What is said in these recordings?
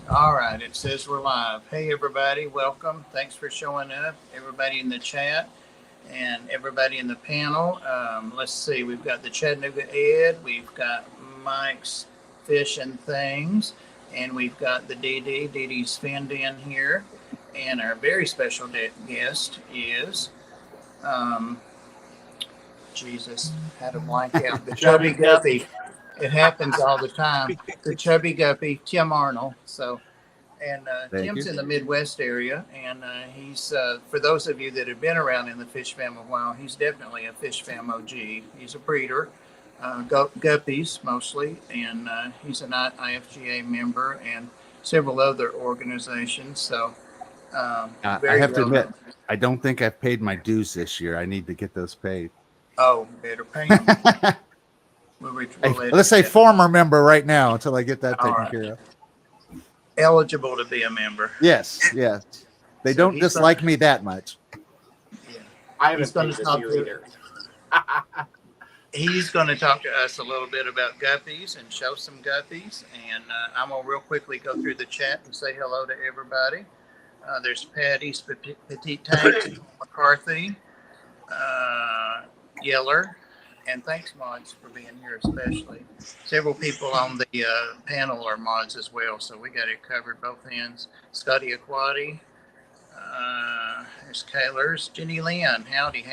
All right, it says we're live. Hey, everybody, welcome. Thanks for showing up. Everybody in the chat and everybody in the panel. Let's see, we've got the Chattanooga Ed, we've got Mike's Fish and Things, and we've got the Dee Dee's Finned in here. And our very special guest is, um, Jesus, had a blank out, the Chubby Guppy. It happens all the time. The Chubby Guppy, Tim Arnold. So, and Thank Tim's you. in the Midwest area, and he's for those of you that have been around in the fish fam a while, he's definitely a fish fam OG. He's a breeder, guppies mostly, and he's an IFGA member and several other organizations. So I very have to well admit, known. I don't think I've paid my dues this year. I need to get those paid. Oh, better pay him. We'll Let's say former member right now until I get that all taken right. care of. Eligible to be a member. Yes, yes. They So don't he's dislike me that much. Yeah. I He's haven't going paid to this talk year to either. he's going to talk to us a little bit about guppies and show some guppies. And I'm going to real quickly go through the chat and say hello to everybody. There's Patty's Petite Tanks, McCarthy, Yeller, and thanks, mods, for being here, especially. Several people on the panel are mods as well, so we got it covered both ends. Scotty Aquati, there's Kaylers, Jenny Lynn, howdy.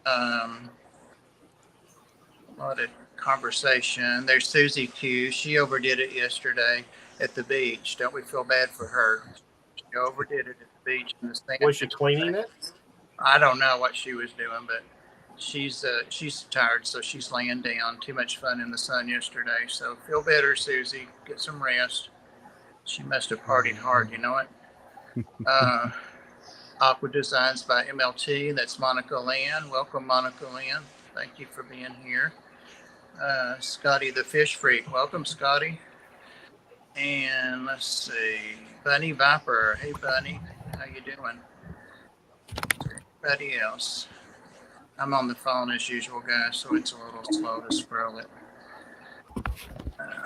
Um, a lot of conversation. There's Susie Q. She overdid it yesterday at the beach. Don't we feel bad for her? She overdid it at the beach in the sand. Was she cleaning it? I don't know what she was doing, but she's tired, so she's laying down. Too much fun in the sun yesterday. So feel better, Susie. Get some rest. She must have partied hard, you know it. Aqua Designs by MLT. That's Monica Lynn. Welcome, Monica Lynn. Thank you for being here. Scotty the Fish Freak. Welcome, Scotty. And let's see, Bunny Viper. Hey, Bunny. How you doing? Anybody else? I'm on the phone as usual, guys, so it's a little slow to scroll it.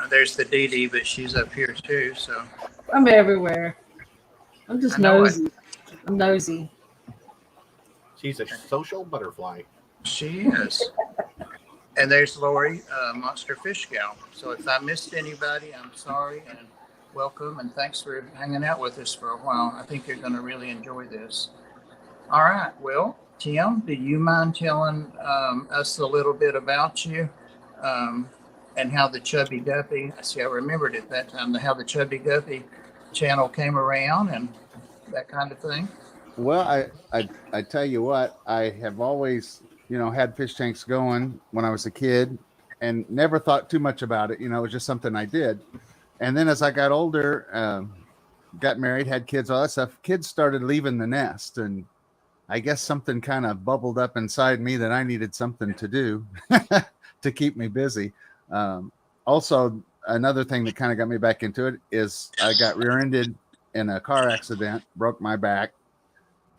There's the Dee, but she's up here too, so. I'm everywhere. I'm just I know nosy. I'm nosy. She's a social butterfly. She is. And there's Lori, Monster Fish Gal. So if I missed anybody, I'm sorry and welcome. And thanks for hanging out with us for a while. I think you're going to really enjoy this. All right. Well, Tim, do you mind telling us a little bit about you and how the Chubby Guppy, I remembered at that time, how the Chubby Guppy channel came around and that kind of thing? Well, I tell you what, I have always, had fish tanks going when I was a kid and never thought too much about it. It was just something I did. And then as I got older, got married, had kids, all that stuff, kids started leaving the nest. And I guess something kind of bubbled up inside me that I needed something to do to keep me busy. Also, another thing that kind of got me back into it is I got rear-ended in a car accident, broke my back,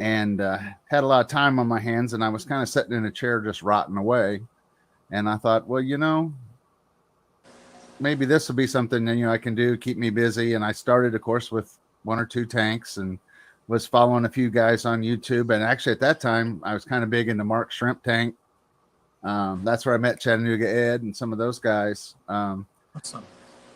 and had a lot of time on my hands, and I was kind of sitting in a chair just rotting away. And I thought, well, maybe this will be something I can do, keep me busy. And I started, of course, with 1 or 2 tanks and was following a few guys on YouTube. And actually at that time, I was kind of big into Mark Shrimp Tank. That's where I met Chattanooga Ed and some of those guys. Awesome.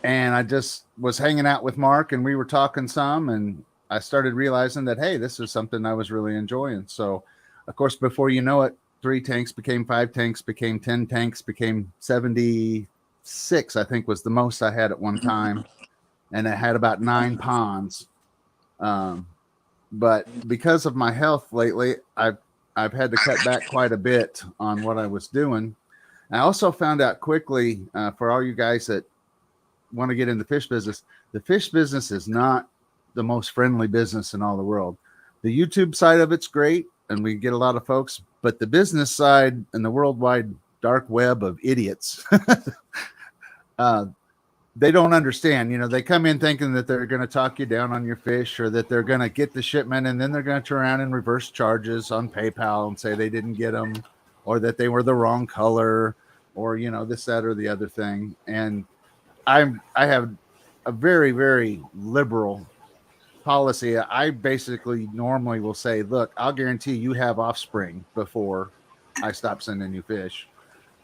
And I just was hanging out with Mark and we were talking some, and I started realizing that, hey, this is something I was really enjoying. So, of course, before you know it, 3 tanks became 5 tanks, became 10 tanks, became 76, I think was the most I had at one time. And I had about 9 ponds. But because of my health lately, I've had to cut back quite a bit on what I was doing. I also found out quickly, for all you guys that want to get in the fish business is not the most friendly business in all the world. The YouTube side of it's great, and we get a lot of folks, but the business side and the worldwide dark web of idiots, they don't understand. They come in thinking that they're going to talk you down on your fish, or that they're going to get the shipment and then they're going to turn around and reverse charges on PayPal and say they didn't get them, or that they were the wrong color, or this, that, or the other thing. And I have a very, very liberal policy. I basically normally will say, look, I'll guarantee you have offspring before I stop sending you fish.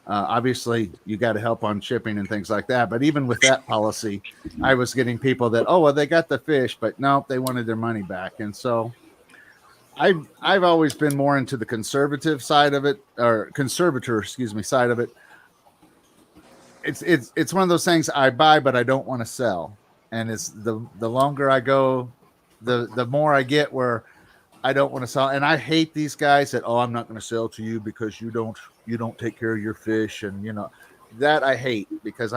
Obviously, you got to help on shipping and things like that. But even with that policy, I was getting people that, oh, well, they got the fish, but no, they wanted their money back. And so I've always been more into the conservative side of it, or conservator, excuse me, side of it. It's one of those things I buy, but I don't want to sell. And it's the longer I go, the more I get where I don't want to sell. And I hate these guys that, oh, I'm not going to sell to you because you don't take care of your fish. And, you know, that I hate, because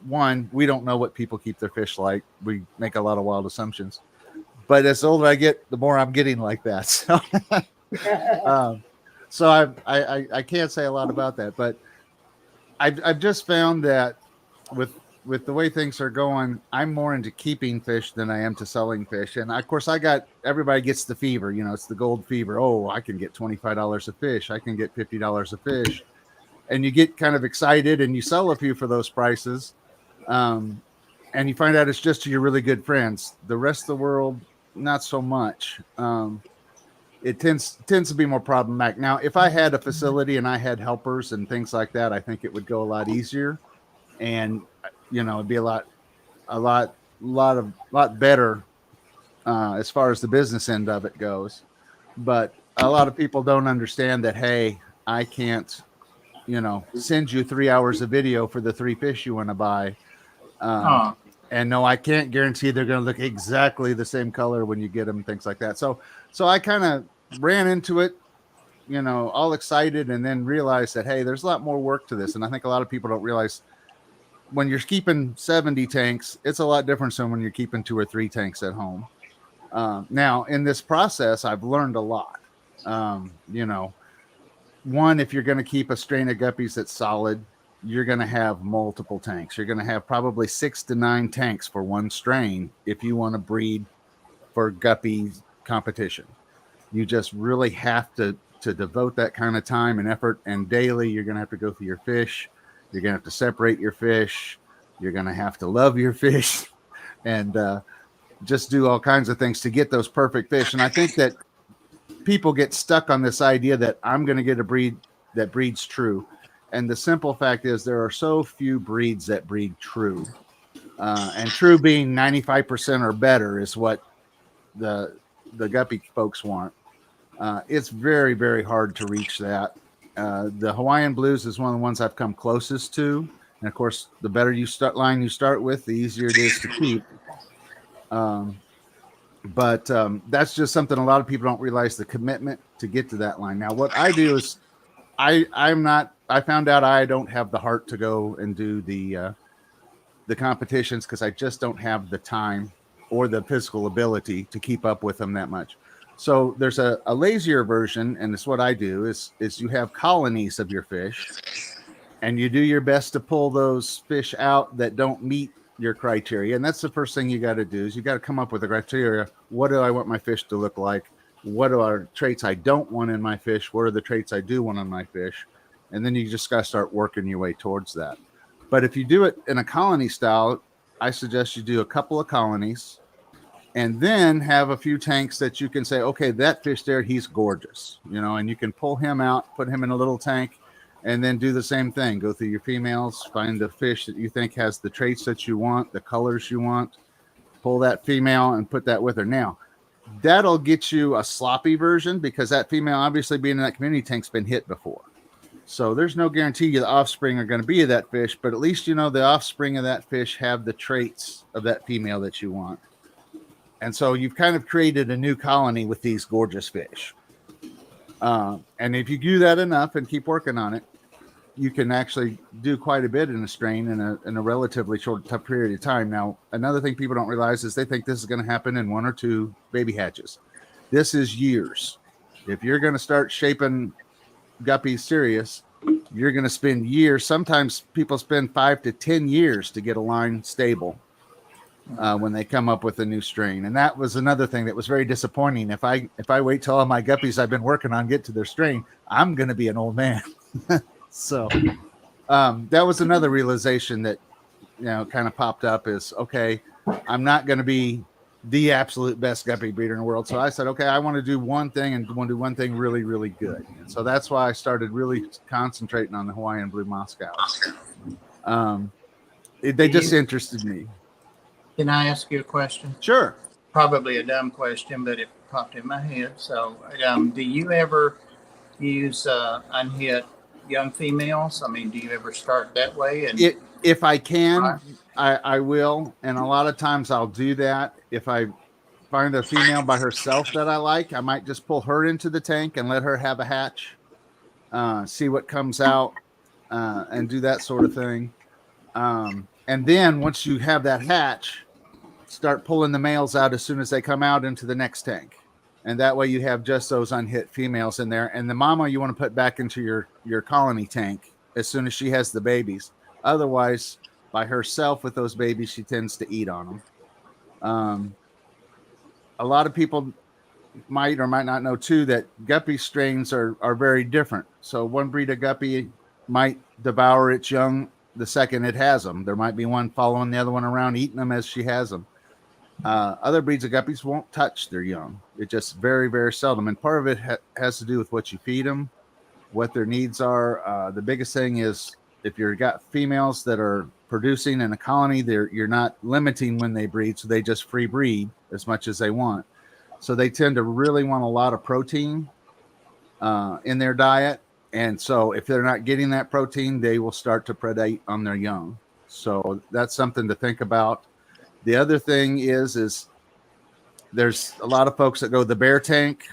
one, we don't know what people keep their fish like. We make a lot of wild assumptions. But as the older I get, the more I'm getting like that. So, I can't say a lot about that. But I've just found that with the way things are going, I'm more into keeping fish than I am to selling fish. And of course, everybody gets the fever. You know, it's the gold fever. Oh, I can get $25 a fish. I can get $50 a fish. And you get kind of excited and you sell a few for those prices. And you find out it's just to your really good friends. The rest of the world, not so much. It tends to be more problematic. Now, if I had a facility and I had helpers and things like that, I think it would go a lot easier. And you know, it'd be a lot better as far as the business end of it goes. But a lot of people don't understand that, hey, I can't, you know, send you 3 hours of video for the 3 fish you want to buy. And no, I can't guarantee they're going to look exactly the same color when you get them, things like that. So I kind of ran into it, you know, all excited, and then realized that, hey, there's a lot more work to this. And I think a lot of people don't realize, when you're keeping 70 tanks, it's a lot different than when you're keeping 2 or 3 tanks at home. Now, in this process, I've learned a lot. You know, one, if you're going to keep a strain of guppies that's solid, you're going to have multiple tanks. You're going to have probably 6 to 9 tanks for one strain if you want to breed for guppy competition. You just really have to devote that kind of time and effort. And daily, you're going to have to go through your fish. You're going to have to separate your fish. You're going to have to love your fish and just do all kinds of things to get those perfect fish. And I think that people get stuck on this idea that I'm going to get a breed that breeds true. And the simple fact is there are so few breeds that breed true. And true being 95% or better is what the guppy folks want. It's very, very hard to reach that. The Hawaiian Blues is one of the ones I've come closest to. And of course, the better you start with, the easier it is to keep. But that's just something a lot of people don't realize, the commitment to get to that line. Now, what I do is I found out I don't have the heart to go and do the competitions, because I just don't have the time or the physical ability to keep up with them that much. So there's a lazier version, and it's what I do is you have colonies of your fish, and you do your best to pull those fish out that don't meet your criteria. And that's the first thing you got to do, is you got to come up with a criteria. What do I want my fish to look like? What are traits I don't want in my fish? What are the traits I do want on my fish? And then you just got to start working your way towards that. But if you do it in a colony style, I suggest you do a couple of colonies, and then have a few tanks that you can say, okay, that fish there, he's gorgeous, you know, and you can pull him out, put him in a little tank, and then do the same thing. Go through your females, find the fish that you think has the traits that you want, the colors you want, pull that female and put that with her. Now, that'll get you a sloppy version, because that female, obviously being in that community tank's been hit before. So there's no guarantee the offspring are going to be that fish, but at least you know the offspring of that fish have the traits of that female that you want. And so you've kind of created a new colony with these gorgeous fish. And if you do that enough and keep working on it, you can actually do quite a bit in a strain in a relatively short period of time. Now, another thing people don't realize is they think this is going to happen in 1 or 2 baby hatches. This is years. If you're going to start shaping guppies serious, you're going to spend years. Sometimes people spend 5 to 10 years to get a line stable when they come up with a new strain. And that was another thing that was very disappointing. If I wait till all my guppies I've been working on get to their strain, I'm going to be an old man. So that was another realization that kind of popped up is, okay, I'm not going to be the absolute best guppy breeder in the world. So I said, okay, I want to do one thing and want to do one thing really, really good. And so that's why I started really concentrating on the Hawaiian blue Moscows. They just interested me. Can I ask you a question? Sure. Probably a dumb question, but it popped in my head. So, do you ever use unhit young females? I mean, do you ever start that way? And If I can, I will. And a lot of times I'll do that. If I find a female by herself that I like, I might just pull her into the tank and let her have a hatch, see what comes out, and do that sort of thing. And then once you have that hatch, start pulling the males out as soon as they come out into the next tank. And that way you have just those unhit females in there. And the mama you want to put back into your colony tank as soon as she has the babies. Otherwise, by herself with those babies, she tends to eat on them. A lot of people might or might not know too that guppy strains are very different. So one breed of guppy might devour its young the second it has them. There might be one following the other one around, eating them as she has them. Other breeds of guppies won't touch their young. It just very, very seldom. And part of it has to do with what you feed them, what their needs are. The biggest thing is if you've got females that are producing in a colony, you're not limiting when they breed, so they just free breed as much as they want. So they tend to really want a lot of protein in their diet. And so if they're not getting that protein, they will start to predate on their young. So that's something to think about. The other thing is there's a lot of folks that go the bare tank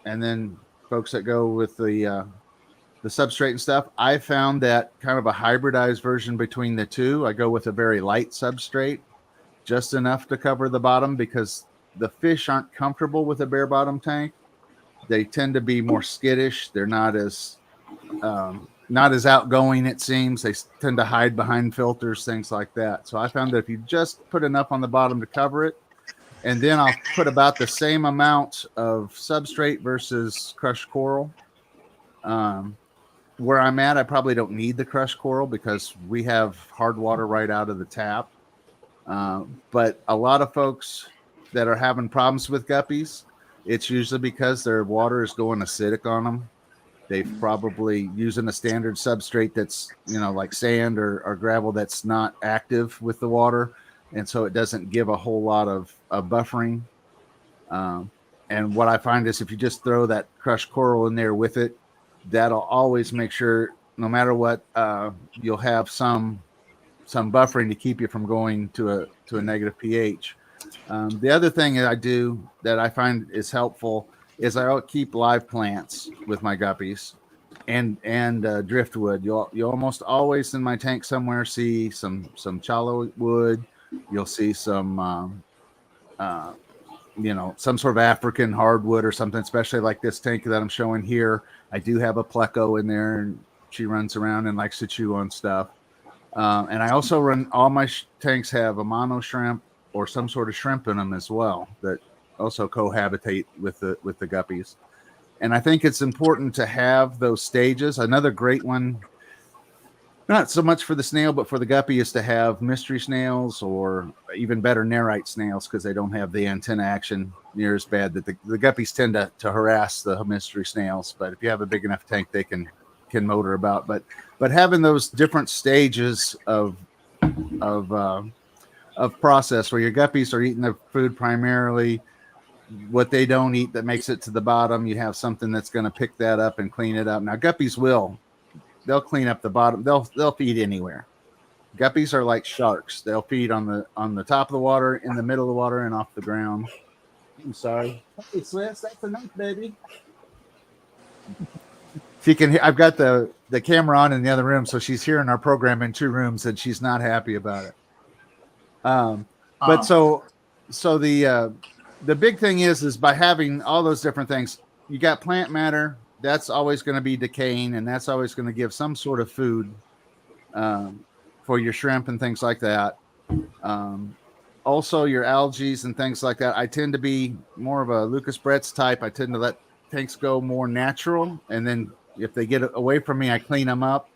and then folks that go with the substrate and stuff. I found that kind of a hybridized version between the two. I go with a very light substrate, just enough to cover the bottom because the fish aren't comfortable with a bare bottom tank. They tend to be more skittish. They're not as outgoing, it seems. They tend to hide behind filters, things like that. So I found that if you just put enough on the bottom to cover it, and then I'll put about the same amount of substrate versus crushed coral. Where I'm at, I probably don't need the crushed coral because we have hard water right out of the tap. But a lot of folks that are having problems with guppies, it's usually because their water is going acidic on them. They've probably using a standard substrate that's, like sand or gravel that's not active with the water. And so it doesn't give a whole lot of buffering. And what I find is if you just throw that crushed coral in there with it, that'll always make sure no matter what, you'll have some buffering to keep you from going to a negative pH. The other thing that I do that I find is helpful is I'll keep live plants with my guppies and driftwood. You'll almost always in my tank somewhere see some challah wood. You'll see some some sort of African hardwood or something, especially like this tank that I'm showing here. I do have a pleco in there, and she runs around and likes to chew on stuff. And I also run all my tanks have a mono shrimp or some sort of shrimp in them as well that also cohabitate with the guppies. And I think it's important to have those stages. Another great one, not so much for the snail, but for the guppy, is to have mystery snails or even better nerite snails because they don't have the antenna action near as bad. That the guppies tend to harass the mystery snails, but if you have a big enough tank, they can motor about. But having those different stages of process where your guppies are eating their food primarily, what they don't eat that makes it to the bottom, you have something that's going to pick that up and clean it up. Now guppies they'll clean up the bottom. They'll feed anywhere. Guppies are like sharks. They'll feed on the top of the water, in the middle of the water, and off the ground. I'm sorry. Hey, Swiss, that's enough, baby. She can. I've got the camera on in the other room, so she's hearing our program in two rooms, and she's not happy about it. But so the big thing is by having all those different things, you got plant matter. That's always going to be decaying, and that's always going to give some sort of food for your shrimp and things like that. Also, your algae and things like that. I tend to be more of a Lucas Bretz type. I tend to let tanks go more natural, and then if they get away from me, I clean them up.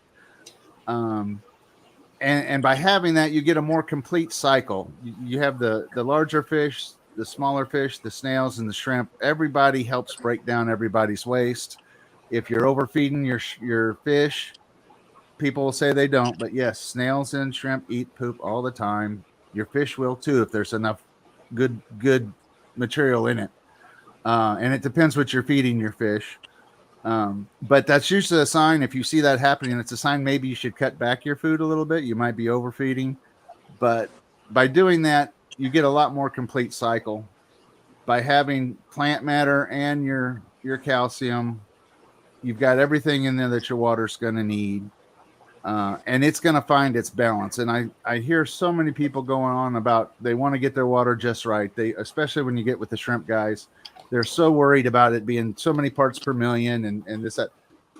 and by having that, you get a more complete cycle. You have the larger fish, the smaller fish, the snails, and the shrimp. Everybody helps break down everybody's waste. If you're overfeeding your fish, people will say they don't, but yes, snails and shrimp eat poop all the time. Your fish will too if there's enough good material in it. And it depends what you're feeding your fish. But that's usually a sign. If you see that happening, it's a sign maybe you should cut back your food a little bit. You might be overfeeding, but by doing that, you get a lot more complete cycle. By having plant matter and your calcium, you've got everything in there that your water's going to need. And it's going to find its balance. And I hear so many people going on about they want to get their water just right. Especially when you get with the shrimp guys, they're so worried about it being so many parts per million and this, that.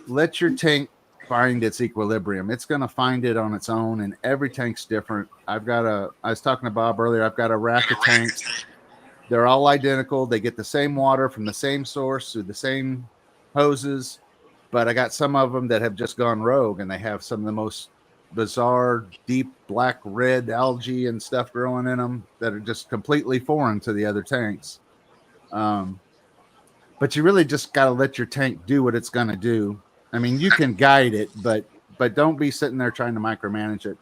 Let your tank find its equilibrium. It's going to find it on its own, and every tank's different. I was talking to Bob earlier. I've got a rack of tanks. They're all identical. They get the same water from the same source through the same hoses. But I got some of them that have just gone rogue, and they have some of the most bizarre, deep black, red algae and stuff growing in them that are just completely foreign to the other tanks. But you really just got to let your tank do what it's going to do. I mean, you can guide it, but don't be sitting there trying to micromanage it.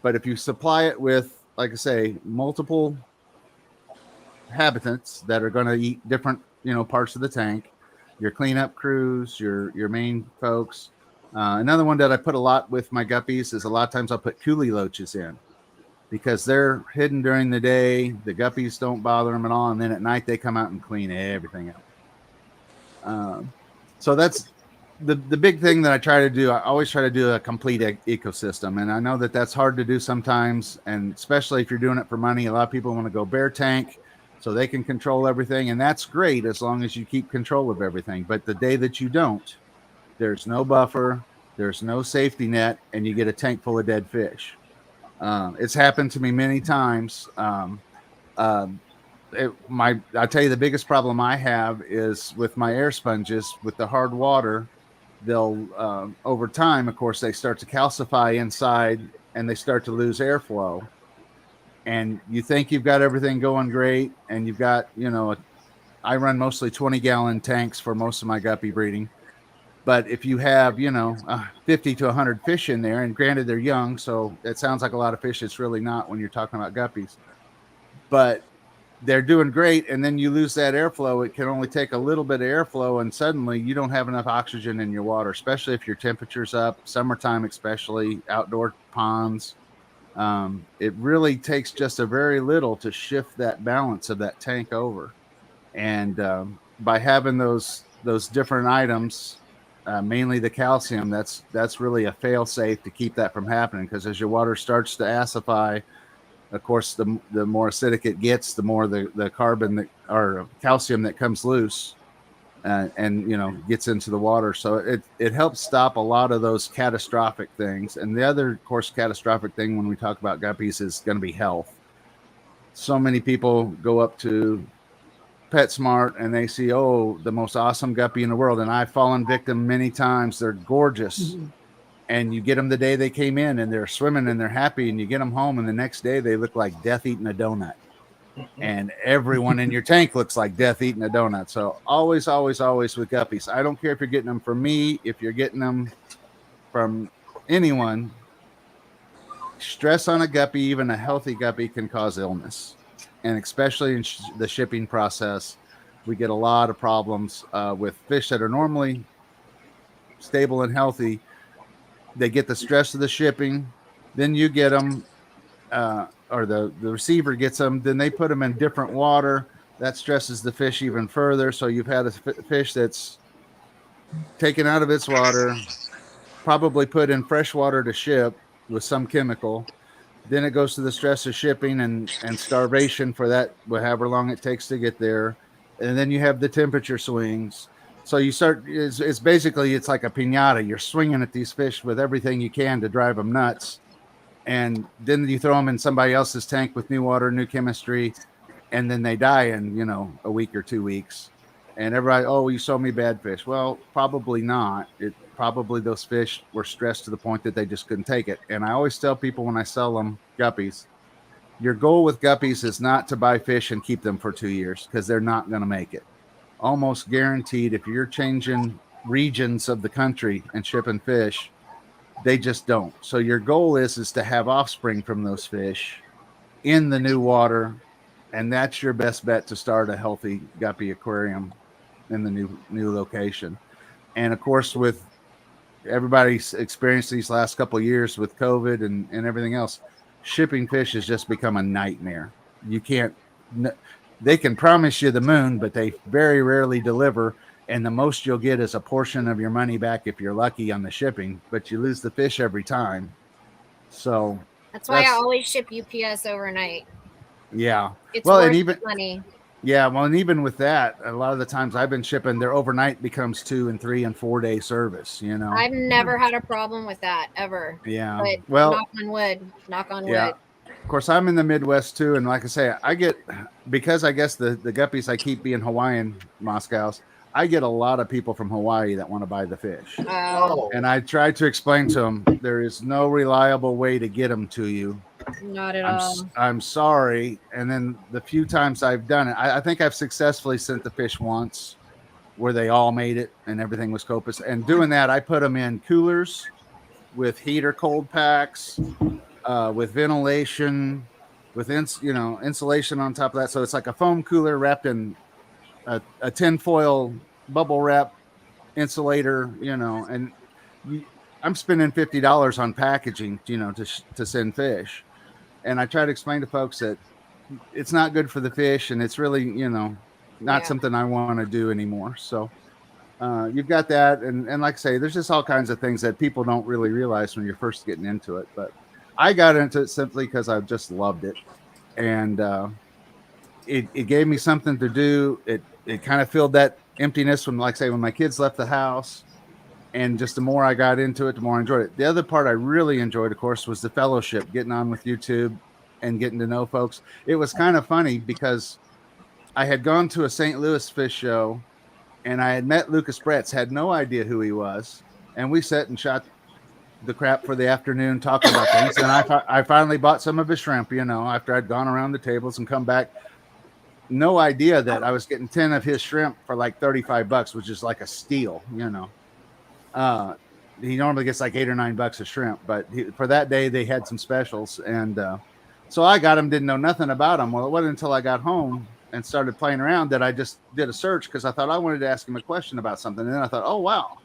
But if you supply it with, like I say, multiple habitants that are going to eat different, parts of the tank, your cleanup crews, your main folks. Another one that I put a lot with my guppies is a lot of times I'll put Coulee Loaches in because they're hidden during the day. The guppies don't bother them at all. And then at night they come out and clean everything up. So that's the big thing that I try to do. I always try to do a complete ecosystem. And I know that that's hard to do sometimes. And especially if you're doing it for money, a lot of people want to go bare tank so they can control everything. And that's great as long as you keep control of everything. But the day that you don't, there's no buffer, there's no safety net, and you get a tank full of dead fish. It's happened to me many times. I'll tell you the biggest problem I have is with my air sponges. With the hard water, they'll over time, of course, they start to calcify inside and they start to lose airflow. And you think you've got everything going great, and you've got, I run mostly 20-gallon tanks for most of my guppy breeding. But if you have, 50 to 100 fish in there, and granted they're young, so it sounds like a lot of fish. It's really not when you're talking about guppies. But they're doing great, and then you lose that airflow. It can only take a little bit of airflow, and suddenly you don't have enough oxygen in your water, especially if your temperature's up, summertime especially, outdoor ponds. It really takes just a very little to shift that balance of that tank over. And by having those different items, mainly the calcium, that's really a fail-safe to keep that from happening, because as your water starts to acidify, of course, the more acidic it gets, the more the carbon or calcium that comes loose and gets into the water. So it helps stop a lot of those catastrophic things. And the other, of course, catastrophic thing when we talk about guppies is going to be health. So many people go up to PetSmart and they see, the most awesome guppy in the world. And I've fallen victim many times. They're gorgeous. Mm-hmm. And you get them the day they came in and they're swimming and they're happy, and you get them home and the next day they look like death eating a donut. And everyone in your tank looks like death eating a donut. So always, always, always with guppies. I don't care if you're getting them from me, if you're getting them from anyone, stress on a guppy, even a healthy guppy, can cause illness. And especially in the shipping process, we get a lot of problems with fish that are normally stable and healthy. They get the stress of the shipping, then you get them, or the receiver gets them, then they put them in different water. That stresses the fish even further. So you've had a fish that's taken out of its water, probably put in fresh water to ship with some chemical. Then it goes to the stress of shipping and starvation for that, however long it takes to get there. And then you have the temperature swings. So you start, it's basically, it's like a piñata. You're swinging at these fish with everything you can to drive them nuts. And then you throw them in somebody else's tank with new water, new chemistry, and then they die in, a week or 2 weeks. And everybody, you sold me bad fish. Well, probably not. probably those fish were stressed to the point that they just couldn't take it. And I always tell people when I sell them guppies, your goal with guppies is not to buy fish and keep them for 2 years, because they're not going to make it. Almost guaranteed, if you're changing regions of the country and shipping fish, they just don't. So your goal is to have offspring from those fish in the new water, and that's your best bet to start a healthy guppy aquarium in the new location. And of course, with everybody's experienced these last couple of years with COVID and everything else, shipping fish has just become a nightmare. You can't, they can promise you the moon, but they very rarely deliver. And the most you'll get is a portion of your money back if you're lucky on the shipping, but you lose the fish every time. So that's why I always ship UPS overnight. Yeah. It's well, worth and even money. Yeah, well, and even with that, a lot of the times I've been shipping, their overnight becomes 2 and 3 and 4 day service. You know, I've never had a problem with that ever. Yeah. But Well, knock on wood. Knock on yeah. wood. Of course, I'm in the Midwest too, and like I say, I get, because I guess the guppies I keep being Hawaiian Moscows, I get a lot of people from Hawaii that want to buy the fish. Oh, And I try to explain to them there is no reliable way to get them to you. not at all. I'm sorry. And then the few times I've done it, I think I've successfully sent the fish once where they all made it and everything was copious. And doing that, I put them in coolers with heater cold packs, with ventilation, with insulation on top of that. So it's like a foam cooler wrapped in a tin foil bubble wrap insulator, and I'm spending $50 on packaging, to send fish. And I try to explain to folks that it's not good for the fish, and it's really, not something I want to do anymore. So you've got that. And like I say, there's just all kinds of things that people don't really realize when you're first getting into it. But I got into it simply because I just loved it. And it gave me something to do. It kind of filled that emptiness when, like I say, when my kids left the house. And just the more I got into it, the more I enjoyed it. The other part I really enjoyed, of course, was the fellowship, getting on with YouTube and getting to know folks. It was kind of funny because I had gone to a St. Louis fish show and I had met Lucas Bretz, had no idea who he was. And we sat and shot the crap for the afternoon talking about things. And I finally bought some of his shrimp, after I'd gone around the tables and come back. No idea that I was getting 10 of his shrimp for like $35, which is like a steal, He normally gets like $8 or $9 a shrimp, but for that day they had some specials. And so I got him, didn't know nothing about him. Well, it wasn't until I got home and started playing around that I just did a search, because I thought I wanted to ask him a question about something. And then I thought, oh, wow,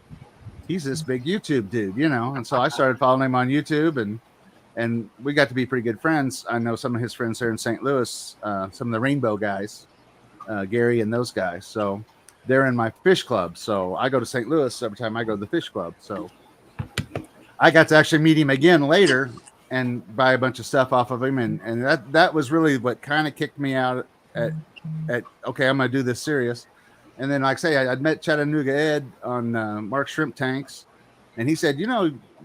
he's this big YouTube dude, And so I started following him on YouTube, and we got to be pretty good friends. I know some of his friends here in St. Louis, some of the Rainbow guys, Gary and those guys. So they're in my fish club. So I go to St. Louis every time I go to the fish club. So I got to actually meet him again later and buy a bunch of stuff off of him. And that was really what kind of kicked me out at okay, I'm going to do this serious. And then, like I say, I'd met Chattanooga Ed on Mark Shrimp Tanks. And he said, you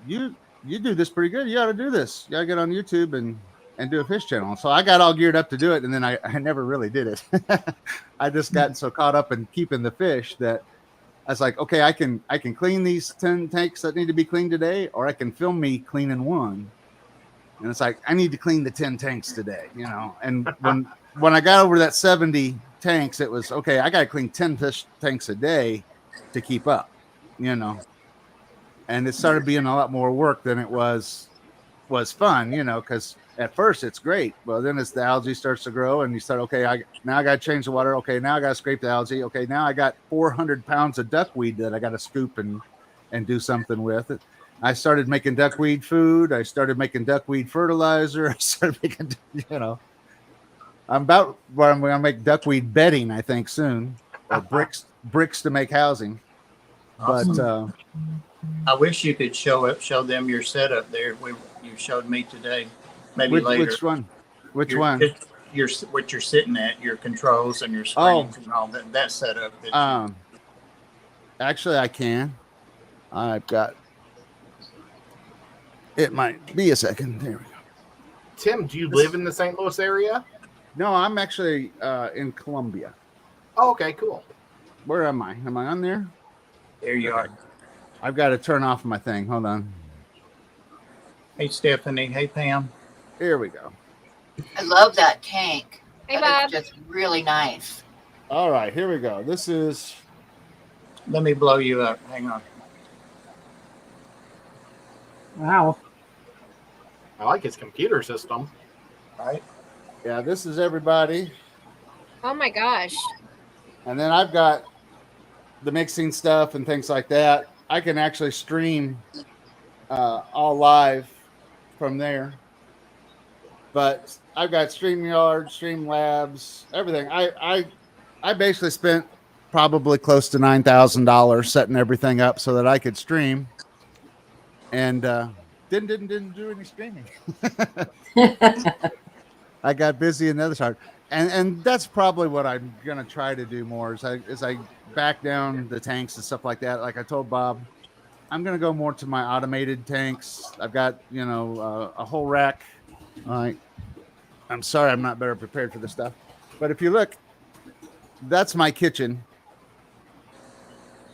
do this pretty good. You ought to do this. You got to get on YouTube and do a fish channel. So I got all geared up to do it. And then I never really did it. I just got so caught up in keeping the fish that I was like, okay, I can clean these 10 tanks that need to be cleaned today, or I can film me cleaning one. And it's like, I need to clean the 10 tanks today, And when I got over that 70 tanks, it was, okay, I got to clean 10 fish tanks a day to keep up, And it started being a lot more work than it was fun, because at first it's great. Well, then as the algae starts to grow and you start, okay, now I got to change the water. Okay, now I got to scrape the algae. Okay, now I got 400 pounds of duckweed that I got to scoop and do something with it. I started making duckweed food. I started making duckweed fertilizer. I started making, I'm about where I'm going to make duckweed bedding, I think, soon, or bricks to make housing. Awesome. But I wish you could show them your setup there. You showed me today. Maybe later. Which one? Which one? What you're sitting at, your controls and your springs and all that setup. Actually, I can. I've got. It might be a second. There we go. Tim, do you live in the St. Louis area? No, I'm actually in Columbia. Oh, okay, cool. Where am I? Am I on there? There you are. I've got to turn off my thing. Hold on. Hey, Stephanie. Hey, Pam. Here we go. I love that tank. Hey, That is Bob. just really nice. All right, here we go. This is Let me blow you up. Hang on. Wow. I like his computer system. Right? yeah, this is everybody. Oh my gosh. And then I've got the mixing stuff and things like that. I can actually stream all live from there. But I've got StreamYard, Streamlabs, everything. I basically spent probably close to $9,000 setting everything up so that I could stream, and didn't do any streaming. I got busy in the other side, and that's probably what I'm gonna try to do more as I back down the tanks and stuff like that. Like I told Bob, I'm gonna go more to my automated tanks. I've got a whole rack. I'm sorry I'm not better prepared for this stuff, but if you look, that's my kitchen.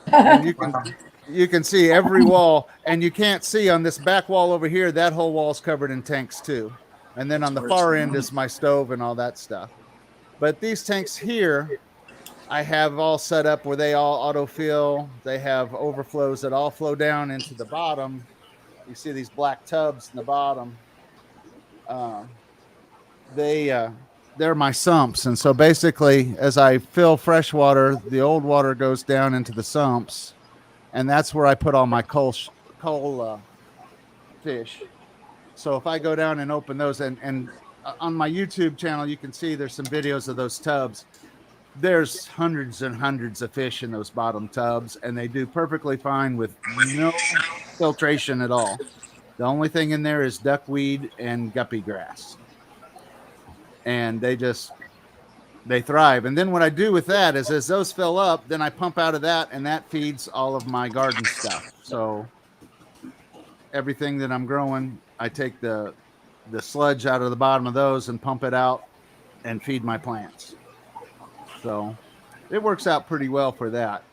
And you can see every wall, and you can't see on this back wall over here, that whole wall's covered in tanks too. And then on the far end is my stove and all that stuff. But these tanks here, I have all set up where they all autofill. They have overflows that all flow down into the bottom. You see these black tubs in the bottom. They're my sumps, and so basically as I fill fresh water, the old water goes down into the sumps, and that's where I put all my coal fish. So if I go down and open those, and on my YouTube channel you can see there's some videos of those tubs. There's hundreds and hundreds of fish in those bottom tubs, and they do perfectly fine with no filtration at all. The only thing in there is duckweed and guppy grass. And they thrive. And then what I do with that is as those fill up, then I pump out of that, and that feeds all of my garden stuff. So everything that I'm growing, I take the sludge out of the bottom of those and pump it out and feed my plants. So it works out pretty well for that.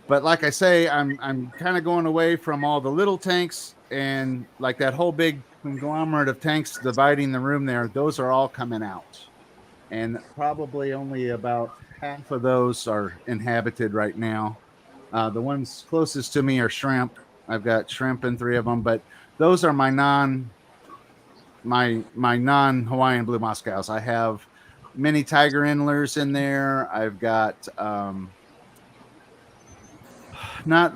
But like I say, I'm kind of going away from all the little tanks, and like that whole big conglomerate of tanks dividing the room there, those are all coming out, and probably only about half of those are inhabited right now. The ones closest to me are shrimp. I've got shrimp in 3 of them, but those are my non Hawaiian blue Moscows. I have mini tiger endlers in there. I've got not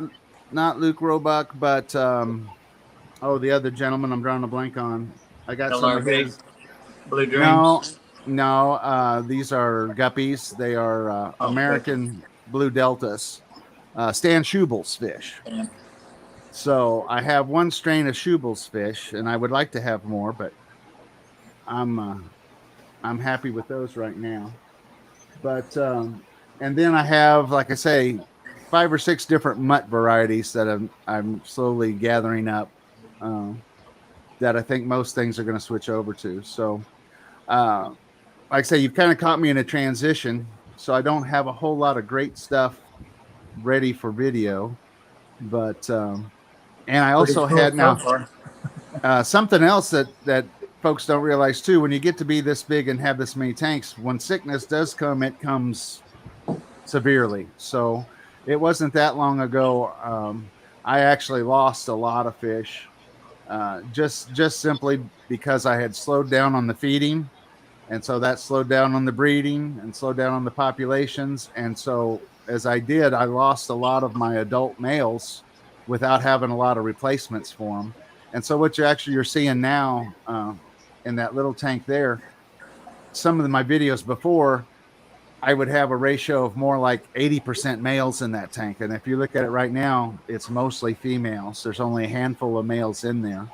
Luke Roebuck, but the other gentleman I'm drawing a blank on. I got some of his Blue Dreams. No, these are guppies. They are American blue deltas, Stan Schubel's fish. Yeah. So I have one strain of Schubel's fish, and I would like to have more, but I'm happy with those right now. But and then I have, like I say, 5 or 6 different mutt varieties that I'm slowly gathering up. That I think most things are going to switch over to. So, like I say, you've kind of caught me in a transition, so I don't have a whole lot of great stuff ready for video. But, and I also had something else that folks don't realize too. When you get to be this big and have this many tanks, when sickness does come, it comes severely. So it wasn't that long ago. I actually lost a lot of fish. Just simply because I had slowed down on the feeding, and so that slowed down on the breeding and slowed down on the populations. And so as I did, I lost a lot of my adult males without having a lot of replacements for them. And so what you're seeing now in that little tank there, some of my videos before, I would have a ratio of more like 80% males in that tank. And if you look at it right now, it's mostly females. There's only a handful of males in there.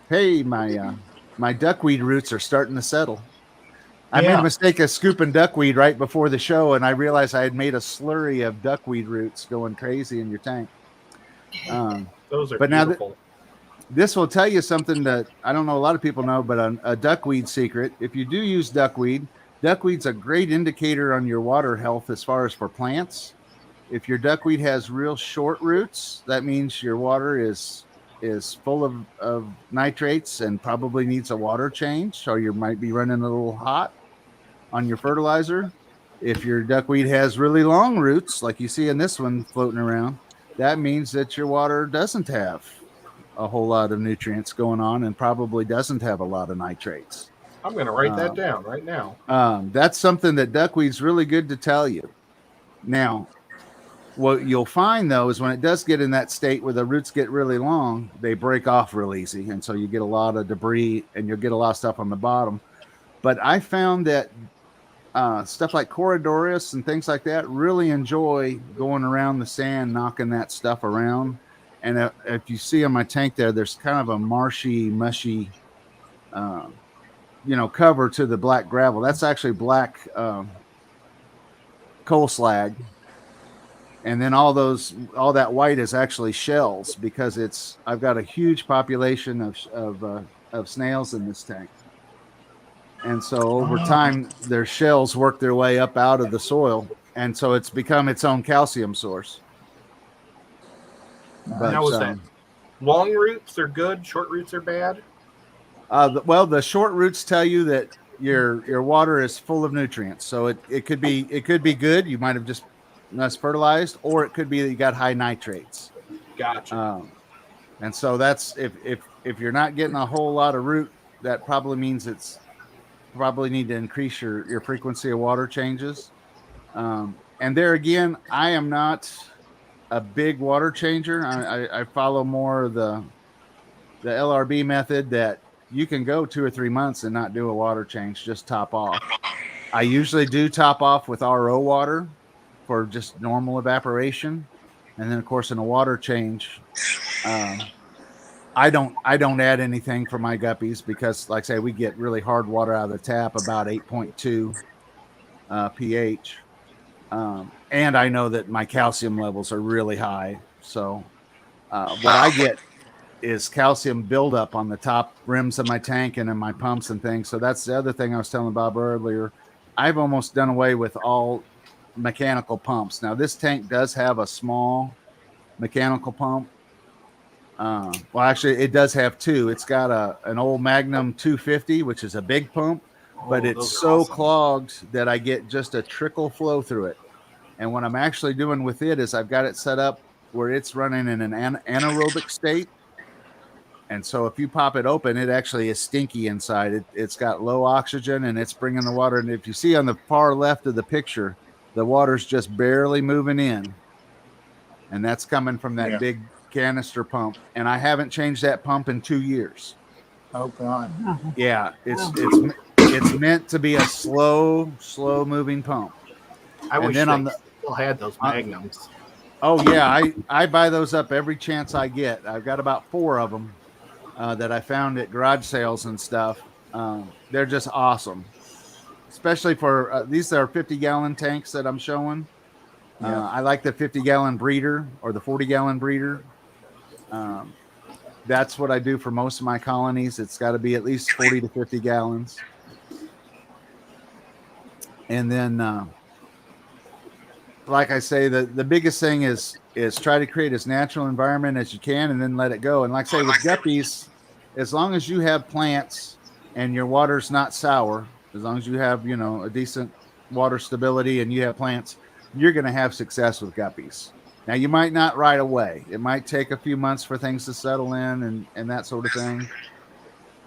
Hey, my duckweed roots are starting to settle. I made a mistake of scooping duckweed right before the show, and I realized I had made a slurry of duckweed roots going crazy in your tank. Those are but beautiful. Now this will tell you something that I don't know a lot of people know, but a duckweed secret. If you do use duckweed's a great indicator on your water health as far as for plants. If your duckweed has real short roots, that means your water is full of nitrates and probably needs a water change, or you might be running a little hot on your fertilizer. If your duckweed has really long roots, like you see in this one floating around, that means that your water doesn't have a whole lot of nutrients going on and probably doesn't have a lot of nitrates. I'm going to write that down right now. That's something that duckweed's really good to tell you. Now, what you'll find, though, is when it does get in that state where the roots get really long, they break off real easy. And so you get a lot of debris and you'll get a lot of stuff on the bottom. But I found that stuff like Corydoras and things like that really enjoy going around the sand, knocking that stuff around. And if you see on my tank there's kind of a marshy, mushy, cover to the black gravel. That's actually black coal slag. And then all that white is actually shells, because I've got a huge population of snails in this tank. And so over time, their shells work their way up out of the soil. And so it's become its own calcium source. But, how is that? Long roots are good, short roots are bad? The short roots tell you that your water is full of nutrients. So it could be good. You might have just less fertilized, or it could be that you got high nitrates. Gotcha. And so that's if you're not getting a whole lot of root, that probably means it's probably need to increase your frequency of water changes. And there again, I am not a big water changer. I follow more of the LRB method, that you can go 2 or 3 months and not do a water change, just top off. I usually do top off with RO water for just normal evaporation. And then of course in a water change, I don't add anything for my guppies, because like I say, we get really hard water out of the tap, about 8.2 pH. And I know that my calcium levels are really high. So what I get is calcium buildup on the top rims of my tank and in my pumps and things. So that's the other thing I was telling Bob earlier. I've almost done away with all mechanical pumps. Now this tank does have a small mechanical pump. Well, actually it does have two. It's got an old Magnum 250, which is a big pump, but it's so awesome, clogged that I get just a trickle flow through it. And what I'm actually doing with it is I've got it set up where it's running in an anaerobic state. And so if you pop it open, it actually is stinky inside. It's got low oxygen and it's bringing the water. And if you see on the far left of the picture, the water's just barely moving in. And that's coming from that big canister pump. And I haven't changed that pump in 2 years. Oh, God. Yeah, it's meant to be a slow moving pump. I wish they still had those Magnums. Oh, yeah. I buy those up every chance I get. I've got about 4 of them that I found at garage sales and stuff. They're just awesome. Especially for these are 50-gallon tanks that I'm showing. I like the 50-gallon breeder or the 40-gallon breeder. That's what I do for most of my colonies. It's got to be at least 40 to 50 gallons. And then, like I say, the biggest thing is try to create as natural environment as you can and then let it go. And like I say, with guppies, as long as you have plants and your water's not sour, as long as you have, a decent water stability and you have plants, you're going to have success with guppies. Now, you might not right away. It might take a few months for things to settle in and that sort of thing.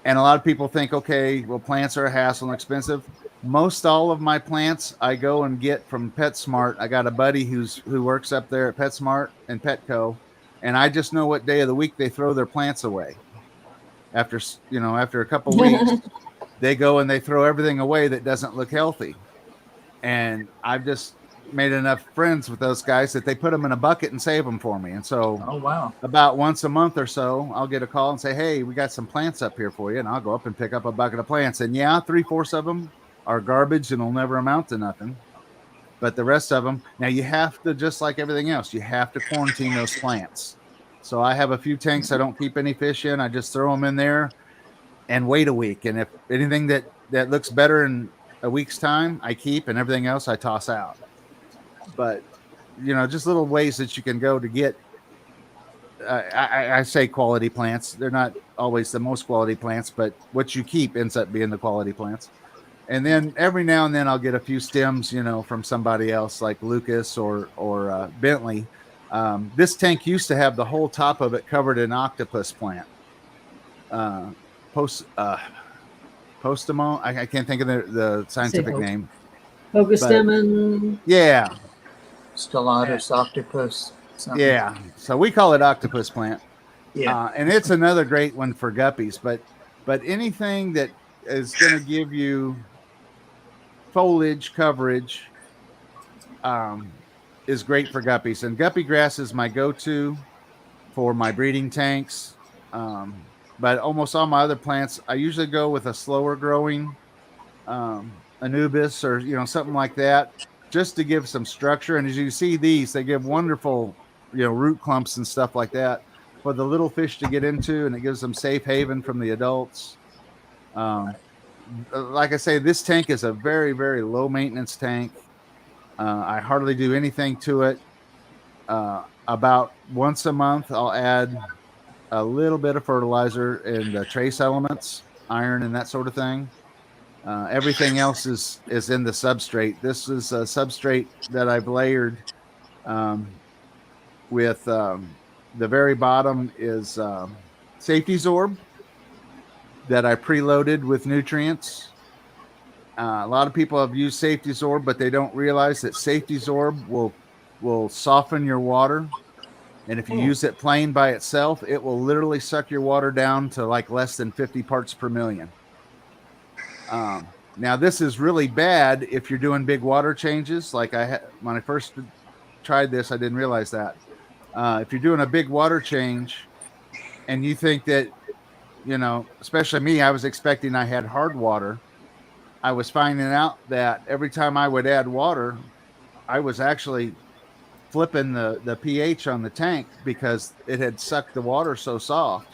And a lot of people think, okay, well, plants are a hassle and expensive. Most all of my plants I go and get from PetSmart. I got a buddy who works up there at PetSmart and Petco, and I just know what day of the week they throw their plants away. After a couple weeks, they go and they throw everything away that doesn't look healthy. And I've just made enough friends with those guys that they put them in a bucket and save them for me. And so about once a month or so, I'll get a call and say, hey, we got some plants up here for you. And I'll go up and pick up a bucket of plants. And 3/4 of them are garbage and will never amount to nothing. But the rest of them, now you have to, just like everything else, you have to quarantine those plants. So I have a few tanks I don't keep any fish in. I just throw them in there and wait a week. And if anything that looks better in a week's time, I keep, and everything else I toss out. But just little ways that you can go to get. I say quality plants. They're not always the most quality plants, but what you keep ends up being the quality plants. And then every now and then I'll get a few stems, from somebody else like Lucas or Bentley. This tank used to have the whole top of it covered in octopus plant. Postamon. I can't think of the scientific name. Focustemon. Yeah. Stellatus octopus. Something. Yeah. So we call it octopus plant. Yeah. And it's another great one for guppies, but anything that is going to give you foliage coverage is great for guppies. And guppy grass is my go-to for my breeding tanks. But almost all my other plants, I usually go with a slower growing Anubis or something like that, just to give some structure. And as you see these, they give wonderful root clumps and stuff like that for the little fish to get into, and it gives them safe haven from the adults. Like I say, this tank is a very, very low maintenance tank. I hardly do anything to it. About once a month, I'll add a little bit of fertilizer and trace elements, iron and that sort of thing. Everything else is in the substrate. This is a substrate that I've layered with the very bottom is safety zorb that I preloaded with nutrients. A lot of people have used safety zorb, but they don't realize that safety zorb will soften your water. And if you use it plain by itself, it will literally suck your water down to like less than 50 parts per million. Now, this is really bad if you're doing big water changes. Like when I first tried this, I didn't realize that. If you're doing a big water change and you think that, especially me, I was expecting I had hard water. I was finding out that every time I would add water, I was actually flipping the pH on the tank because it had sucked the water so soft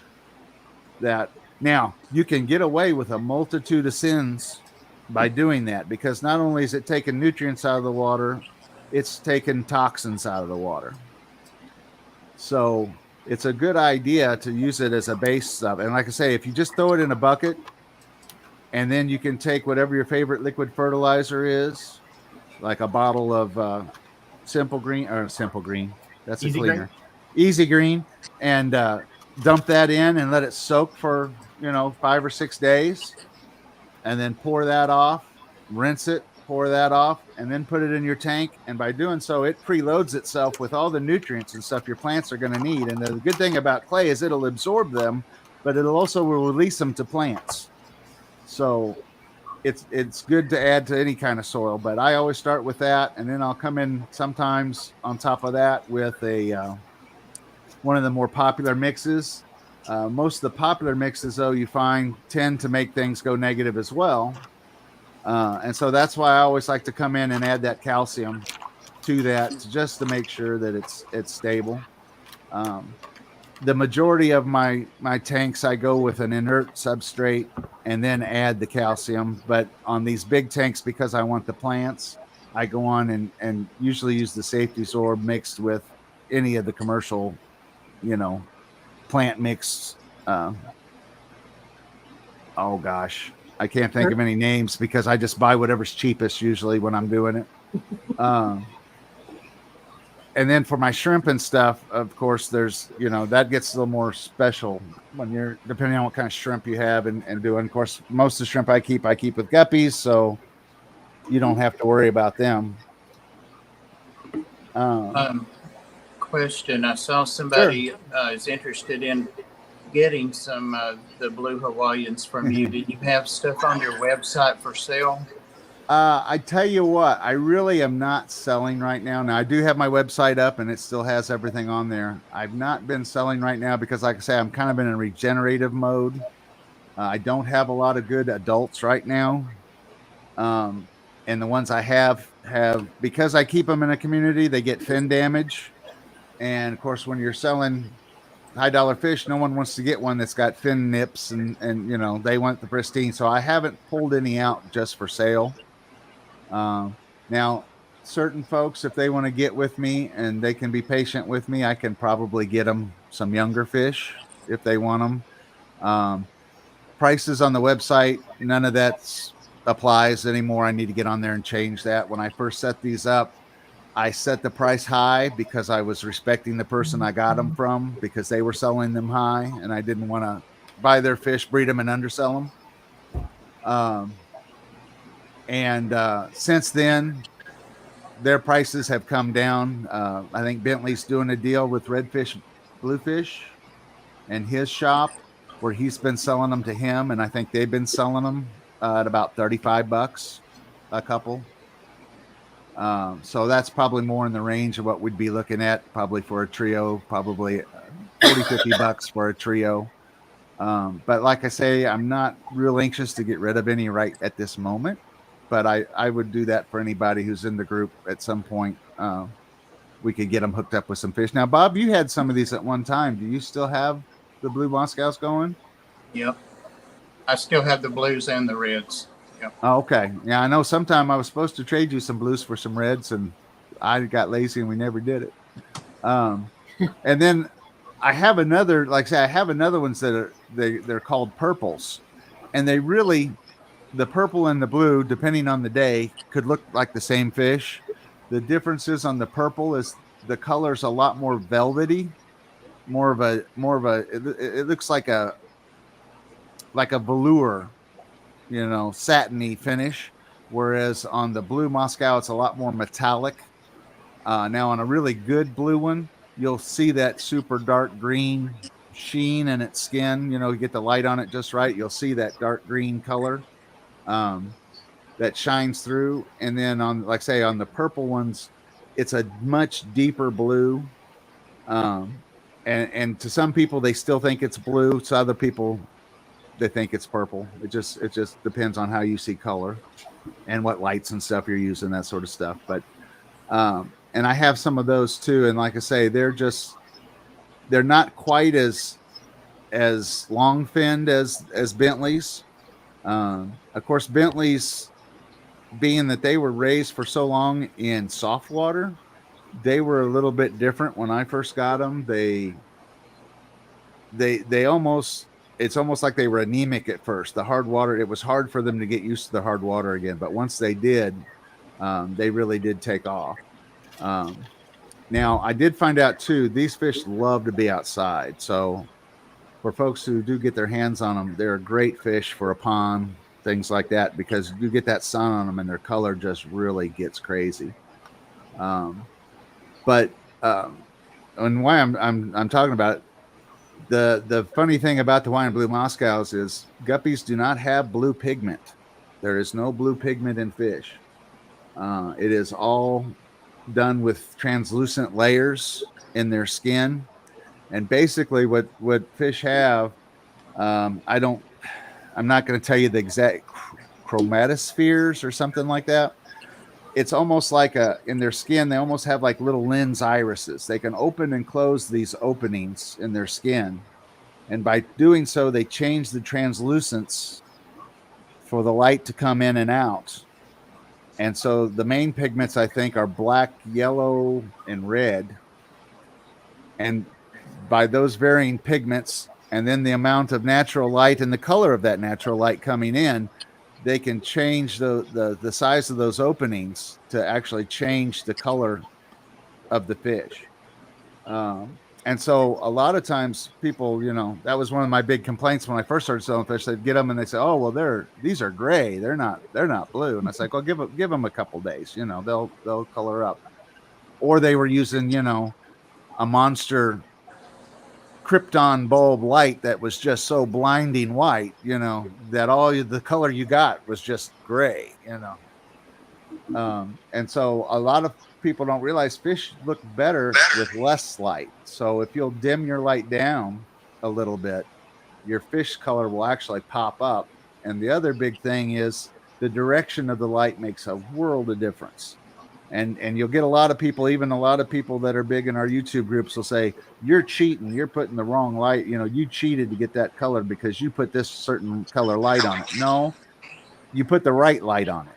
that now you can get away with a multitude of sins by doing that, because not only is it taking nutrients out of the water, it's taking toxins out of the water. So it's a good idea to use it as a base stuff. And like I say, if you just throw it in a bucket and then you can take whatever your favorite liquid fertilizer is, like a bottle of Simple Green. That's Easy a cleaner. Green? Easy Green. And dump that in and let it soak for, 5 or 6 days. And then pour that off, rinse it, pour that off, and then put it in your tank. And by doing so, it preloads itself with all the nutrients and stuff your plants are going to need. And the good thing about clay is it'll absorb them, but it'll also will release them to plants. So it's good to add to any kind of soil, but I always start with that, and then I'll come in sometimes on top of that with one of the more popular mixes. Most of the popular mixes, though, you find tend to make things go negative as well, and so that's why I always like to come in and add that calcium to that, just to make sure that it's stable. The majority of my tanks, I go with an inert substrate and then add the calcium. But on these big tanks, because I want the plants, I go on and usually use the safety zorb mixed with any of the commercial, plant mix. Oh gosh, I can't think of any names because I just buy whatever's cheapest usually when I'm doing it. And then for my shrimp and stuff, of course, there's, that gets a little more special when you're, depending on what kind of shrimp you have and doing. Of course, most of the shrimp I keep with guppies, so you don't have to worry about them. Question. I saw somebody is interested in getting some the blue Hawaiians from you. Did you have stuff on your website for sale? I tell you what, I really am not selling right now. Now, I do have my website up and it still has everything on there. I've not been selling right now because, like I say, I'm kind of in a regenerative mode. I don't have a lot of good adults right now. And the ones I have, because I keep them in a community, they get fin damage. And, of course, when you're selling high-dollar fish, no one wants to get one that's got fin nips and they want the pristine. So I haven't pulled any out just for sale. Now, certain folks, if they want to get with me and they can be patient with me, I can probably get them some younger fish if they want them. Prices on the website, none of that applies anymore. I need to get on there and change that. When I first set these up, I set the price high because I was respecting the person I got them from, because they were selling them high and I didn't want to buy their fish, breed them, and undersell them. Since then, their prices have come down. I think Bentley's doing a deal with Redfish Bluefish and his shop, where he's been selling them to him, and I think they've been selling them at about $35 a couple. So that's probably more in the range of what we'd be looking at, probably for a trio, probably $40-50 for a trio. But like I say, I'm not real anxious to get rid of any right at this moment, but I would do that for anybody who's in the group at some point. We could get them hooked up with some fish. Now, Bob, you had some of these at one time. Do you still have the blue Moscows going? Yep. I still have the blues and the reds. Yep. Oh, okay. Yeah, I know sometime I was supposed to trade you some blues for some reds, and I got lazy and we never did it. And then I have another, like I say, I have another ones that are, they're called purples. And they really, the purple and the blue, depending on the day, could look like the same fish. The differences on the purple is the color's a lot more velvety, it looks like a velour, satiny finish. Whereas on the blue Moscow, it's a lot more metallic. Now on a really good blue one, you'll see that super dark green sheen in its skin. You get the light on it just right. You'll see that dark green color that shines through. And then on the purple ones, it's a much deeper blue. And to some people, they still think it's blue. To other people, they think it's purple. It just depends on how you see color and what lights and stuff you're using, that sort of stuff. But and I have some of those too. And like I say, they're not quite as long finned as Bentley's. Of course, Bentley's, being that they were raised for so long in soft water, they were a little bit different when I first got them. It's almost like they were anemic at first. The hard water, it was hard for them to get used to the hard water again. But once they did, they really did take off. Now, I did find out too, these fish love to be outside. So for folks who do get their hands on them, they're a great fish for a pond, things like that, because you get that sun on them and their color just really gets crazy. And why I'm talking about it, the funny thing about the Hawaiian blue Moscows is guppies do not have blue pigment. There is no blue pigment in fish. It is all done with translucent layers in their skin. And basically what fish have, I'm not going to tell you the exact chromatospheres or something like that. It's almost like in their skin, they almost have like little lens irises. They can open and close these openings in their skin. And by doing so, they change the translucence for the light to come in and out. And so the main pigments, I think, are black, yellow, and red. And by those varying pigments, and then the amount of natural light and the color of that natural light coming in, they can change the size of those openings to actually change the color of the fish. And so a lot of times people, that was one of my big complaints when I first started selling fish. They'd get them and they say, "Oh, well, these are gray. They're not blue." And I was like, "Well, give them a couple days. They'll color up." Or they were using, a monster krypton bulb light that was just so blinding white, that all the color you got was just gray, and so a lot of people don't realize fish look better with less light. So if you'll dim your light down a little bit, your fish color will actually pop up. And the other big thing is the direction of the light makes a world of difference. And you'll get a lot of people that are big in our YouTube groups will say, "You're cheating. You're putting the wrong light. You cheated to get that color because you put this certain color light on it." No, you put the right light on it.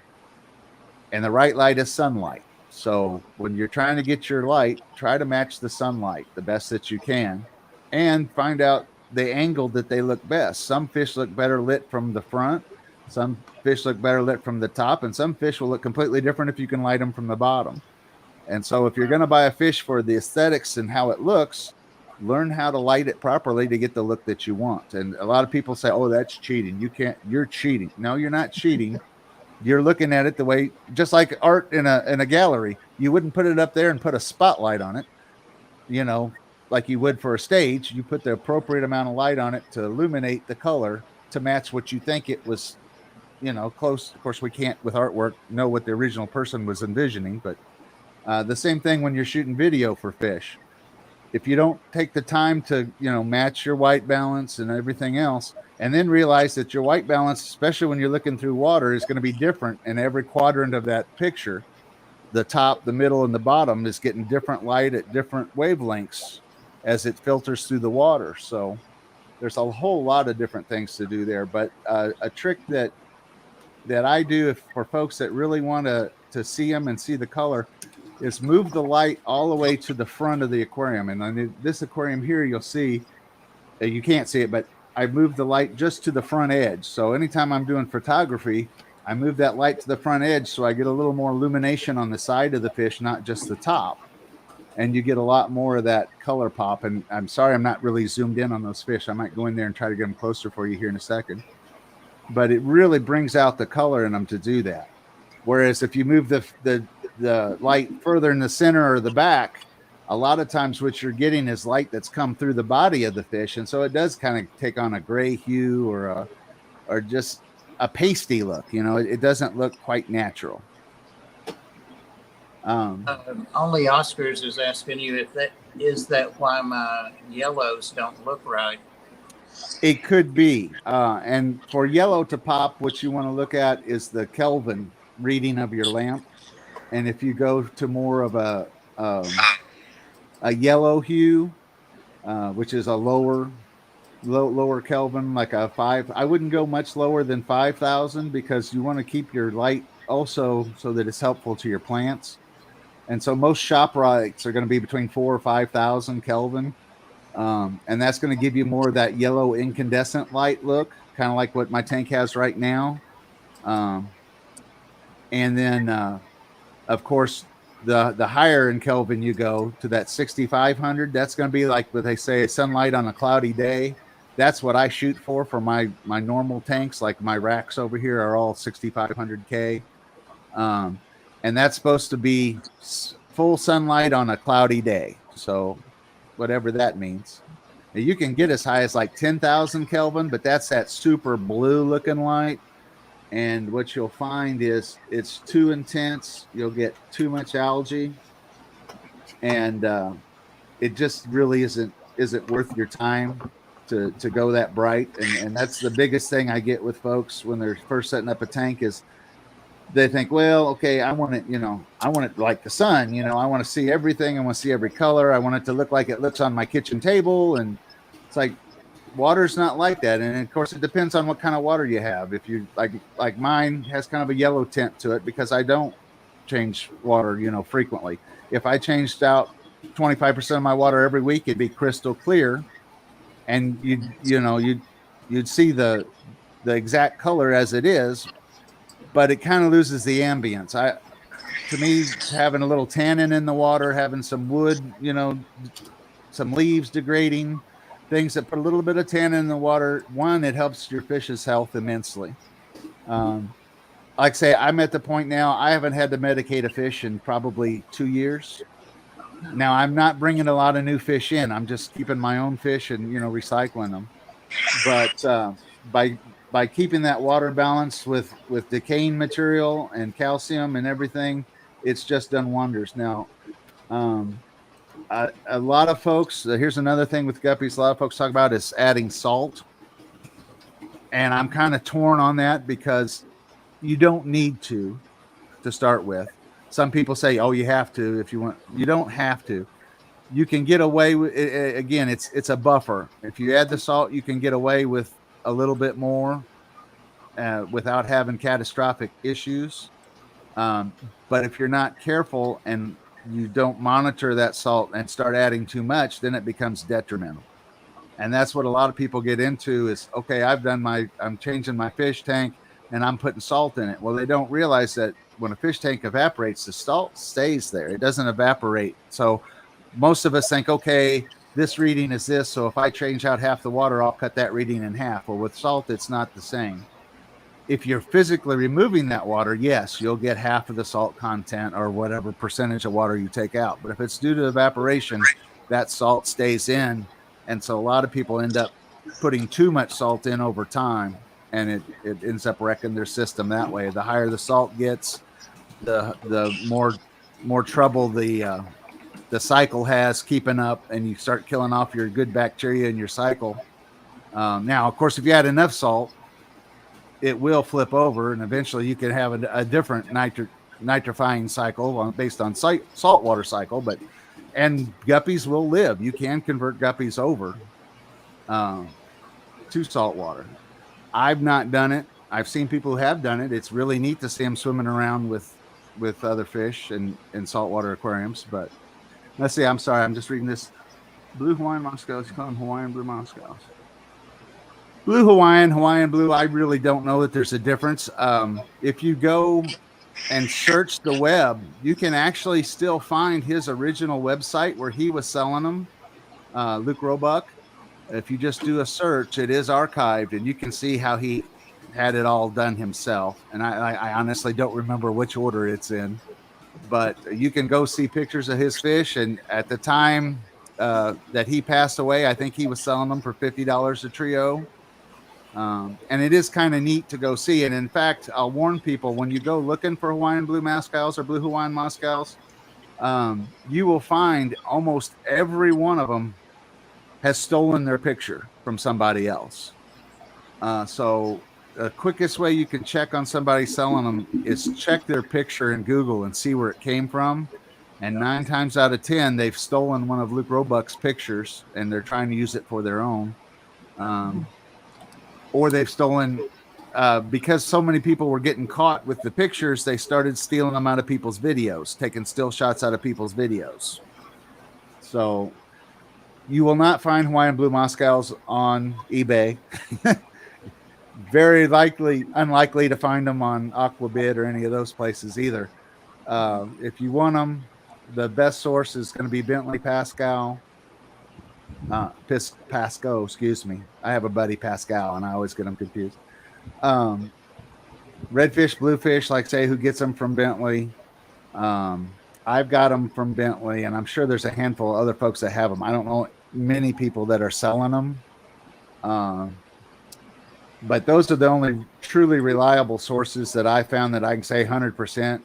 And the right light is sunlight. So when you're trying to get your light, try to match the sunlight the best that you can, and find out the angle that they look best. Some fish look better lit from the front, some fish look better lit from the top, and some fish will look completely different if you can light them from the bottom. And so if you're going to buy a fish for the aesthetics and how it looks, learn how to light it properly to get the look that you want. And a lot of people say, oh, that's cheating. You're cheating. No, you're not cheating. You're looking at it the way, just like art in a gallery. You wouldn't put it up there and put a spotlight on it, like you would for a stage. You put the appropriate amount of light on it to illuminate the color to match what you think it was, close. Of course, we can't, with artwork, know what the original person was envisioning, but the same thing when you're shooting video for fish. If you don't take the time to, match your white balance and everything else, and then realize that your white balance, especially when you're looking through water, is going to be different in every quadrant of that picture. The top, the middle, and the bottom is getting different light at different wavelengths as it filters through the water. So there's a whole lot of different things to do there. But a trick that I do for folks that really want to see them and see the color is move the light all the way to the front of the aquarium. And on this aquarium here, you'll see, you can't see it, but I move the light just to the front edge. So anytime I'm doing photography, I move that light to the front edge so I get a little more illumination on the side of the fish, not just the top. And you get a lot more of that color pop. And I'm sorry I'm not really zoomed in on those fish. I might go in there and try to get them closer for you here in a second. But it really brings out the color in them to do that. Whereas if you move the light further in the center or the back, a lot of times what you're getting is light that's come through the body of the fish, and so it does kind of take on a gray hue or just a pasty look. It doesn't look quite natural. Only Oscars is asking you if that why my yellows don't look right. It could be, and for yellow to pop, what you want to look at is the Kelvin reading of your lamp. And if you go to more of a yellow hue, which is a lower Kelvin, like a 5, I wouldn't go much lower than 5,000 because you want to keep your light also so that it's helpful to your plants. And so most shop lights are going to be between 4,000 or 5,000 Kelvin. And that's going to give you more of that yellow incandescent light look, kind of like what my tank has right now. And then, of course, the higher in Kelvin you go to that 6,500, that's going to be like what they say, sunlight on a cloudy day. That's what I shoot for my normal tanks. Like my racks over here are all 6,500K. And that's supposed to be full sunlight on a cloudy day. So whatever that means. Now, you can get as high as like 10,000 Kelvin, but that's that super blue looking light. And what you'll find is it's too intense. You'll get too much algae, and it just really isn't worth your time to go that bright. And that's the biggest thing I get with folks when they're first setting up a tank is they think, well, okay, I want it like the sun. I want to see everything. I want to see every color. I want it to look like it looks on my kitchen table. And it's like, water's not like that. And of course it depends on what kind of water you have. If you like mine has kind of a yellow tint to it because I don't change water, frequently. If I changed out 25% of my water every week, it'd be crystal clear. And you'd see the exact color as it is, but it kind of loses the ambience. To me, having a little tannin in the water, having some wood, some leaves degrading, things that put a little bit of tannin in the water, one, it helps your fish's health immensely. Like I say, I'm at the point now, I haven't had to medicate a fish in probably 2 years. Now, I'm not bringing a lot of new fish in. I'm just keeping my own fish and, recycling them. But by keeping that water balance with decaying material and calcium and everything, it's just done wonders. Now, a lot of folks, here's another thing with guppies, a lot of folks talk about is adding salt. And I'm kind of torn on that because you don't need to start with. Some people say, oh, you have to if you want. You don't have to. You can get away with it. Again, it's a buffer. If you add the salt, you can get away with a little bit more without having catastrophic issues. But if you're not careful and you don't monitor that salt and start adding too much, then it becomes detrimental. And that's what a lot of people get into is, okay, I'm changing my fish tank and I'm putting salt in it. Well, they don't realize that when a fish tank evaporates, the salt stays there. It doesn't evaporate. So most of us think, okay, this reading is this. So if I change out half the water, I'll cut that reading in half. Well, with salt, it's not the same. If you're physically removing that water, yes, you'll get half of the salt content or whatever percentage of water you take out. But if it's due to evaporation, that salt stays in. And so a lot of people end up putting too much salt in over time, and it ends up wrecking their system that way. The higher the salt gets, the more trouble the cycle has keeping up, and you start killing off your good bacteria in your cycle. Now, of course, if you add enough salt, it will flip over, and eventually you can have a different nitrifying cycle based on saltwater cycle. And guppies will live. You can convert guppies over to saltwater. I've not done it. I've seen people who have done it. It's really neat to see them swimming around with other fish in saltwater aquariums. But let's see. I'm sorry. I'm just reading this. Blue Hawaiian Moscows. You call them Hawaiian Blue Moscows. Blue Hawaiian Blue. I really don't know that there's a difference. If you go and search the web, you can actually still find his original website where he was selling them, Luke Roebuck. If you just do a search, it is archived, and you can see how he had it all done himself. And I honestly don't remember which order it's in, but you can go see pictures of his fish. And at the time that he passed away, I think he was selling them for $50 a trio. And it is kind of neat to go see. And in fact, I'll warn people, when you go looking for Hawaiian Blue Moscows or Blue Hawaiian Moscows, you will find almost every one of them has stolen their picture from somebody else. So the quickest way you can check on somebody selling them is check their picture in Google and see where it came from. And 9 times out of 10, they've stolen one of Luke Roebuck's pictures and they're trying to use it for their own. Or they've stolen, because so many people were getting caught with the pictures, they started stealing them out of people's videos, taking still shots out of people's videos. So you will not find Hawaiian Blue Moscows on eBay. Very unlikely to find them on Aquabid or any of those places either. If you want them, the best source is going to be Bentley Pascal. Pasco, excuse me. I have a buddy Pascal, and I always get them confused. Redfish, bluefish, like say, who gets them from Bentley. I've got them from Bentley, and I'm sure there's a handful of other folks that have them. I don't know many people that are selling them. But those are the only truly reliable sources that I found that I can say 100%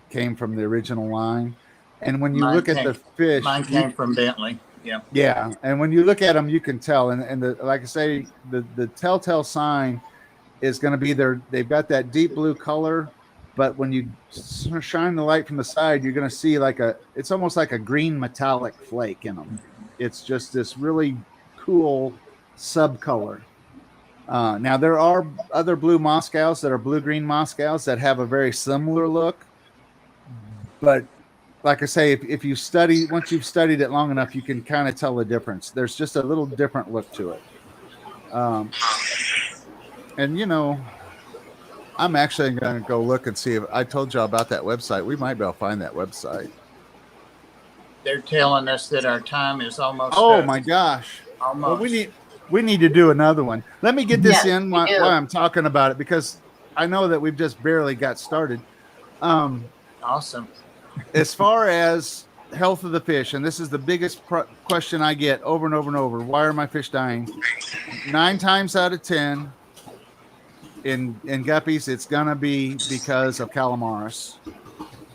came from the original line. And when you look at the fish, mine came from Bentley. Yeah. Yeah. And when you look at them, you can tell. And like I say, the telltale sign is going to be they've got that deep blue color, but when you shine the light from the side, you're going to see it's almost like a green metallic flake in them. It's just this really cool subcolor. Now there are other blue Moscows that are blue-green Moscows that have a very similar look, but like I say, if you once you've studied it long enough, you can kind of tell the difference. There's just a little different look to it. And I'm actually going to go look and see if I told you about that website. We might be able to find that website. They're telling us that our time is almost Oh up. my gosh. Almost. Well, we need to do another one. Let me get this in while I'm talking about it, because I know that we've just barely got started. Awesome. As far as health of the fish, and this is the biggest question I get over and over and over, why are my fish dying? 9 times out of 10 in guppies, it's gonna be because of Columnaris,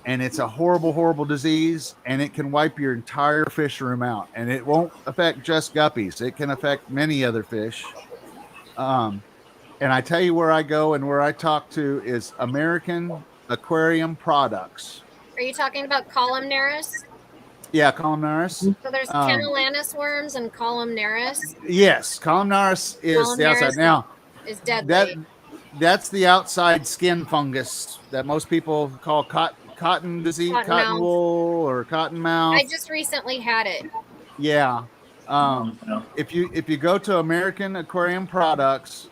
and it's a horrible disease, and it can wipe your entire fish room out. And it won't affect just guppies, it can affect many other fish. And I tell you, where I go and where I talk to is American Aquarium Products. Are you talking about Columnaris? Yeah, Columnaris. So there's Canalanus worms and Columnaris. Yes, Columnaris is the outside. Now, is deadly. that's the outside skin fungus that most people call cotton disease, cotton Cottonmouth. wool, or cottonmouth. I just recently had it. Yeah. No. If you go to American Aquarium Products,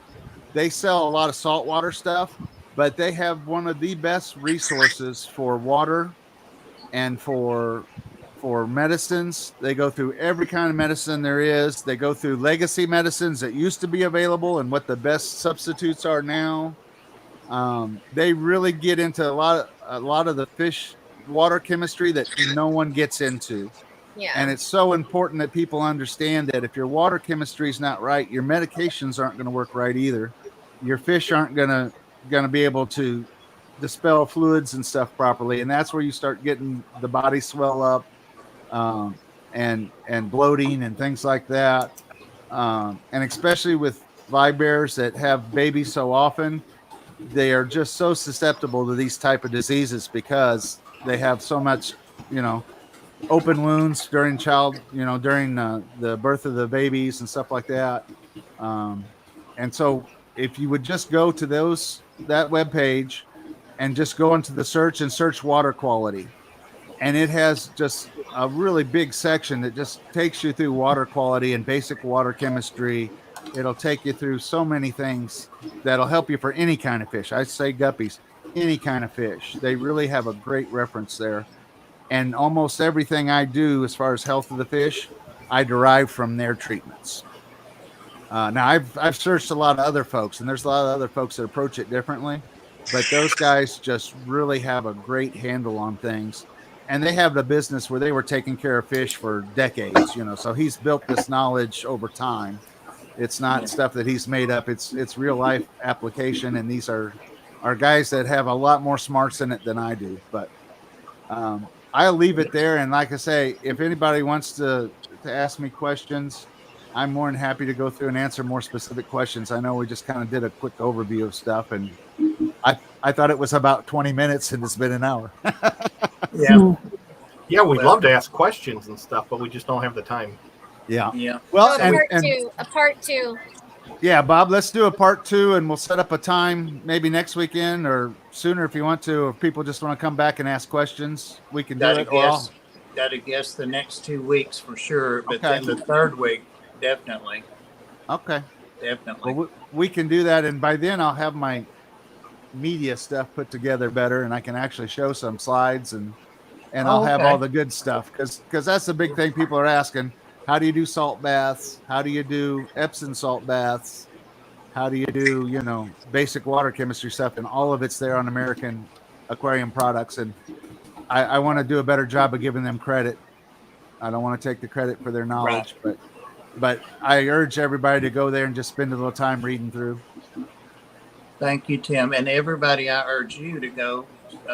they sell a lot of saltwater stuff, but they have one of the best resources for water and for medicines. They go through every kind of medicine there is. They go through legacy medicines that used to be available and what the best substitutes are now. They really get into a lot of the fish water chemistry that no one gets into. Yeah. And it's so important that people understand that if your water chemistry is not right, your medications aren't going to work right either. Your fish aren't going to be able to dispel fluids and stuff properly, and that's where you start getting the body swell up, and bloating and things like that. And especially with live that have babies so often, they are just so susceptible to these type of diseases because they have so much, open wounds during the birth of the babies and stuff like that. And so if you would just go to that webpage and just go into the search and search water quality, and it has just a really big section that just takes you through water quality and basic water chemistry. It'll take you through so many things that'll help you for any kind of fish. I say guppies, any kind of fish. They really have a great reference there. And almost everything I do as far as health of the fish, I derive from their treatments. Now, I've searched a lot of other folks, and there's a lot of other folks that approach it differently, but those guys just really have a great handle on things. And they have the business where they were taking care of fish for decades, so he's built this knowledge over time. It's not stuff that he's made up. It's real life application, and these are guys that have a lot more smarts in it than I do. But I'll leave it there. And like I say, if anybody wants to ask me questions, I'm more than happy to go through and answer more specific questions. I know we just kind of did a quick overview of stuff, and I thought it was about 20 minutes, and it's been an hour. Yeah. Yeah, we'd love to ask questions and stuff, but we just don't have the time. Yeah. Yeah. Well, A part two. Yeah, Bob, let's do a part 2, and we'll set up a time maybe next weekend or sooner if you want to, or if people just want to come back and ask questions, we can do it. Gotta guess the next 2 weeks for sure, but Okay. then the third week, definitely. Okay. Definitely. Well, we can do that, and by then I'll have my media stuff put together better, and I can actually show some slides, and I'll have all the good stuff, because that's the big thing people are asking. How do you do salt baths? How do you do Epsom salt baths? How do you do, basic water chemistry stuff? And all of it's there on American Aquarium Products. And I want to do a better job of giving them credit. I don't want to take the credit for their knowledge, but I urge everybody to go there and just spend a little time reading through. Thank you, Tim. And everybody, I urge you to go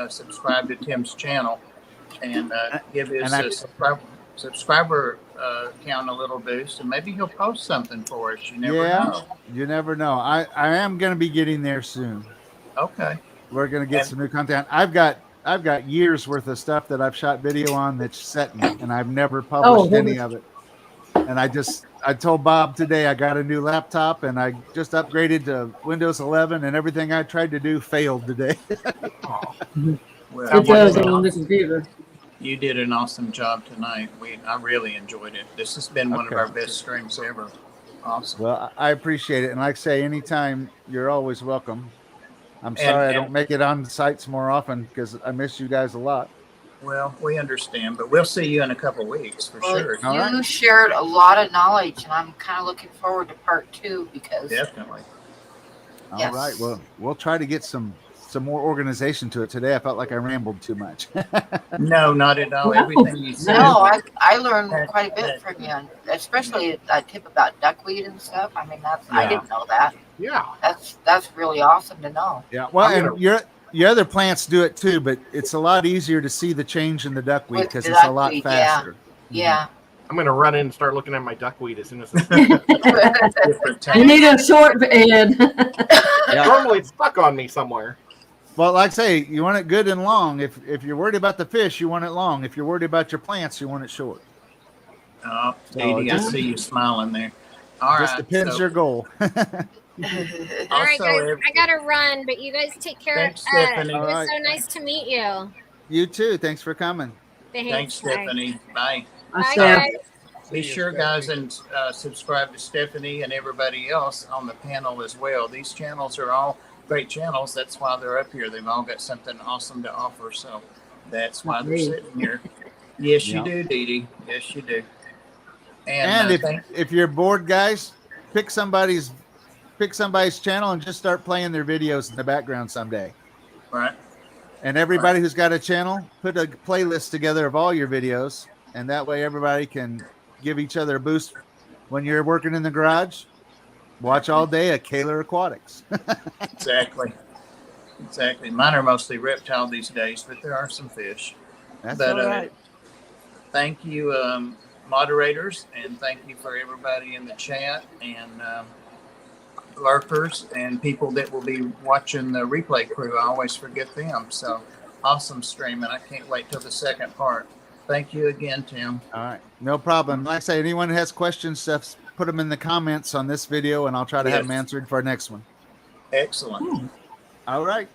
subscribe to Tim's channel and give his subscriber count a little boost, and maybe he'll post something for us. You never know. You never know. I am going to be getting there soon. Okay. We're going to get some new content. I've got years worth of stuff that I've shot video on that's set me, and I've never published any of it. And I told Bob today I got a new laptop, and I just upgraded to Windows 11, and everything I tried to do failed today. Well, It does on the computer. you did an awesome job tonight. I really enjoyed it. This has been one of our best streams ever. Awesome. Well, I appreciate it. And like I say, anytime, you're always welcome. I'm sorry I don't make it on sites more often because I miss you guys a lot. Well, we understand, but we'll see you in a couple weeks for sure. You shared a lot of knowledge, and I'm kind of looking forward to part 2 because Definitely. All right. Well, we'll try to get some more organization to it today. I felt like I rambled too much. No, not at all. Everything you said. no, I learned quite a bit from you, and especially that tip about duckweed and stuff. I mean, I didn't know that. Yeah. That's really awesome to know. Yeah. Well, and your other plants do it too, but it's a lot easier to see the change in the duckweed because it's a lot Duckweed, faster. Yeah. I'm going to run in and start looking at my duckweed as soon as it's Different You time. need a short Ed. normally it's stuck on me somewhere. Well, like I say, you want it good and long. If you're worried about the fish, you want it long. If you're worried about your plants, you want it short. Oh, Edie, I see you smiling there. All Just right. depends so your goal. All right, Also, guys, I gotta run, but you guys take care. Thanks, Stephanie. It was All right. so nice to meet you. You too. Thanks for coming. Thanks, Bye. Stephanie. Bye. I Bye, saw. guys. Be sure, guys, and subscribe to Stephanie and everybody else on the panel as well. These channels are all great channels. That's why they're up here. They've all got something awesome to offer. So that's why they're sitting here. Yes, you Yeah. do, Dee Dee. Yes, you do. And if you're bored, guys, pick somebody's channel and just start playing their videos in the background someday. right. And everybody who's got a channel, put a playlist together of all your videos, and that way everybody can give each other a boost when you're working in the garage. Watch all day at Kaler Aquatics. Exactly. Exactly. Mine are mostly reptile these days, but there are some fish. That's But, all right. Thank you, moderators, and thank you for everybody in the chat and lurkers and people that will be watching the replay crew. I always forget them. So awesome streaming. I can't wait till the second part. Thank you again, Tim. All right. No problem. Like I say, anyone who has questions, stuff, put them in the comments on this video, and I'll try to have them Yes. answered for our next one. Excellent. All right.